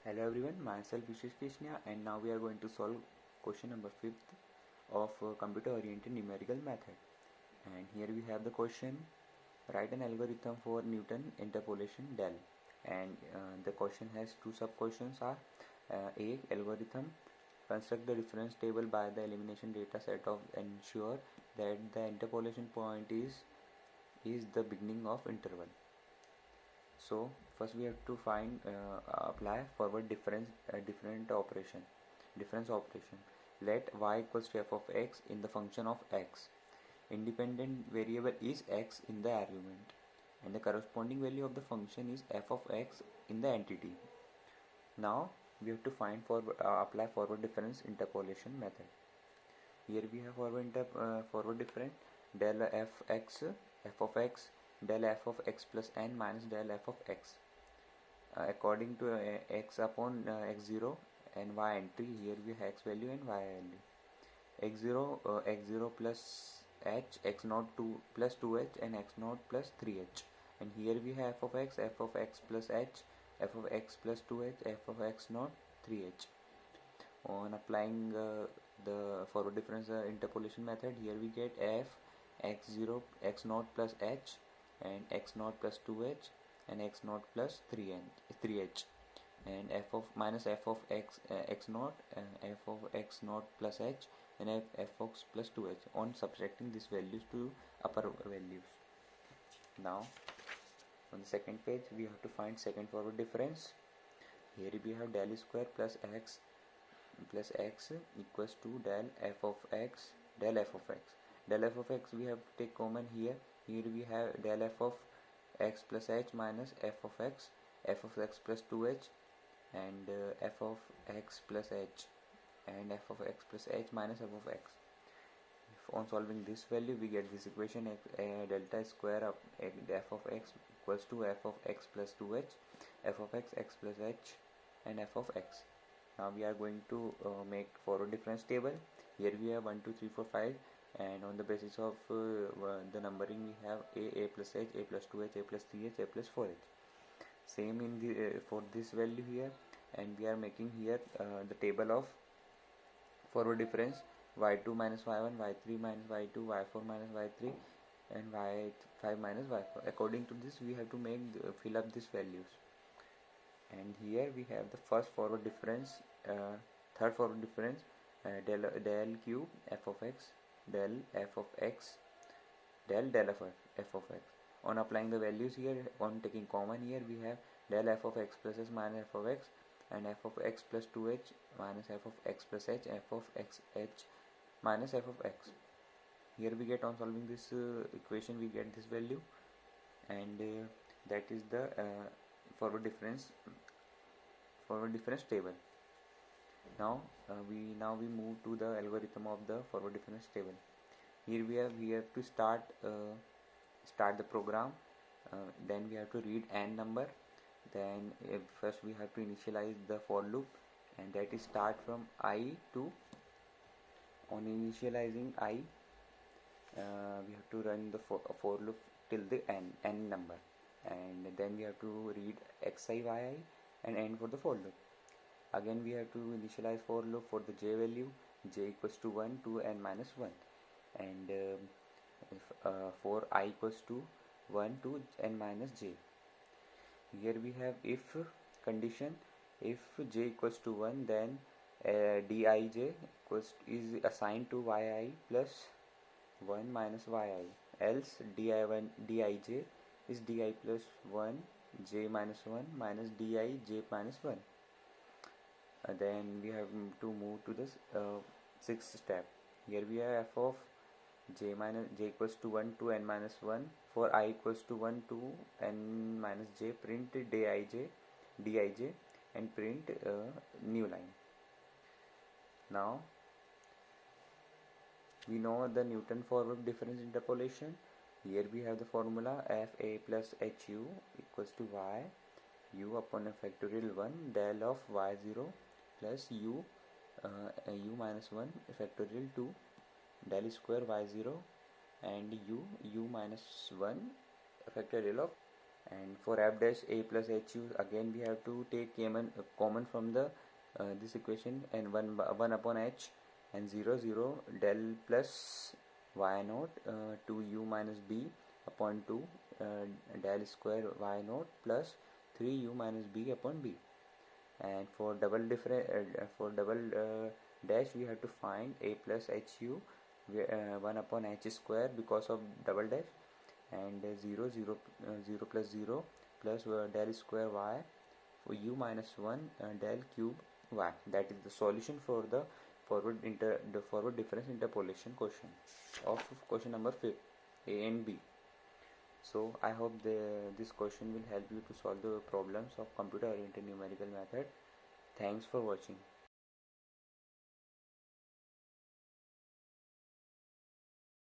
Hello everyone, myself Vishesh Krishna, and now we are going to solve question number 5th of computer oriented numerical method. And here we have the question: write an algorithm for Newton interpolation del. And the question has two sub questions are A. Algorithm: construct the reference table by the elimination data set of ensure that the interpolation point is the beginning of interval. So first we have to find apply forward difference operation. Let y equals to f of x in the function of x. Independent variable is x in the argument, and the corresponding value of the function is f of x in the entity. Now we have to find apply forward difference interpolation method. Here we have forward difference del f of x del f of x plus n minus del f of x according to x upon x0 and y entry. Here we have x value and y value. X0 plus h, x0 2 plus 2h, and x0 plus 3h. And here we have f of x plus h, f of x plus 2h, f of x0 3h. On applying the forward difference interpolation method, here we get f x0 plus h and x0 plus 2h and x0 plus 3h, and f of minus f of x x0 f of x0 plus h and f of plus 2h on subtracting these values to upper values. Now on the second page we have to find second forward difference. Here we have del square plus x equals to del f of x. Del f of x we have to take common here. Here we have del f of x plus h minus f of x plus 2h, and f of x plus h and f of x plus h minus f of x. On solving this value we get this equation: delta square of f of x equals to f of x plus 2h, f of x plus h, and f of x. Now we are going to make forward difference table. Here we have 1 2 3 4 5, and on the basis of the numbering we have a plus h, a plus 2h, a plus 3h, a plus 4h. Same in the for this value here, and we are making here the table of forward difference: y2 minus y1, y3 minus y2, y4 minus y3, and y5 minus y4. According to this we have to make fill up these values. And here we have the first forward difference, third forward difference, del cube f of x del f of x del f of x. On applying the values here, on taking common here, we have del f of x plus s minus f of x, and f of x plus 2h minus f of x plus h, f of x h minus f of x. Here we get, on solving this equation, we get this value, and that is the forward difference table. Now we move to the algorithm of the forward difference table. Here we have to start the program. Then we have to read n number. Then first we have to initialize the for loop, and that is start from I to. On initializing I, we have to run the for loop till the n number, and then we have to read xi yi and end for the for loop. Again we have to initialize for loop for the j value, j equals to 1 to n minus 1, and for I equals to 1 to n minus j. Here we have if condition: if j equals to 1, then dij is assigned to yi plus 1 minus yi, else dij is di plus 1 j minus 1 minus di j minus 1. Then we have to move to this sixth step. Here we have f of j equals to 1 to n minus 1. For I equals to 1 to n minus j, print dij and print new line. Now we know the Newton forward difference interpolation. Here we have the formula: f a plus h u equals to y u upon a factorial 1 del of y0 plus u minus 1 factorial 2 del square y0 and u minus 1 factorial of And for f dash a plus hu, again we have to take common from the this equation, and 1 upon h, and 0 0 del plus y naught 2u minus b upon 2 del square y naught plus 3u minus b upon b. And for double dash, we have to find a plus hu 1 upon h square because of double dash, and 0 plus 0 plus del square y for u minus 1 del cube y. That is the solution for the forward difference interpolation question of question number 5, A and B. So I hope this question will help you to solve the problems of computer oriented numerical method. Thanks for watching.